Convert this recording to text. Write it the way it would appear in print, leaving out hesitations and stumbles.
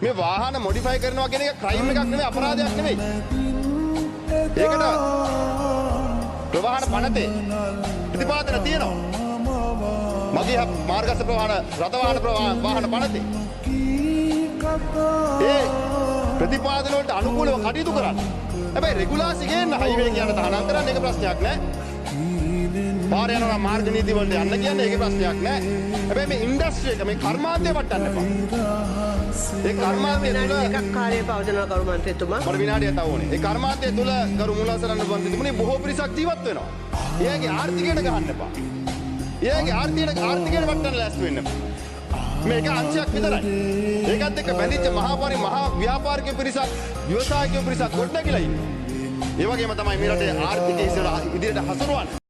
මේ වාහන මොඩිෆයි කරනවා කියන එක ක්‍රයිම් එකක් නෙවෙයි අපරාධයක් නෙවෙයි. ඒකට ප්‍රවාහන පනතේ ප්‍රතිපාදන තියෙනවා. මගේ මාර්ගස්ථ ප්‍රවාහන රථ වාහන පනතේ ඒ ප්‍රතිපාදන වලට අනුකූලව කටයුතු කරන්න. හැබැයි රෙගුලාසි ගේන්න හයිවේ කියන තහනම් කරන්න ඒක ප්‍රශ්නයක් නෑ. පාර යනවා මාර්ග නීති වලට යන්න කියන්නේ ඒකේ ප්‍රශ්නයක් නෑ. හැබැයි මේ ඉන්ඩස්ට්‍රි එක මේ කර්මාන්තය වටන්න එපා. ඒ කර්මාන්තය තුල එකක් කාර්යය පවතින කරු මන්ත්‍රීතුමා මට විනාඩියක් තව ඕනේ. ඒ කර්මාන්තය තුල ගරු මුලාසරන්න මන්ත්‍රීතුමනි බොහෝ පිරිසක් ජීවත් වෙනවා. එයාගේ ආර්ථිකයට ගහන්න එපා. එයාගේ ආර්ථිකයට වටන්න ලෑස්ති වෙන්න එපා. මේක අංශයක් විතරයි. ඒකත් එක්ක බැඳිච්ච මහා ව්‍යාපාරික පිරිසක්, ව්‍යවසායික පිරිසක් ගොඩනැගිලා ඉන්නවා. ඒ වගේම තමයි මේ රටේ ආර්ථිකය ඉදිරියට හසුරුවන්නේ.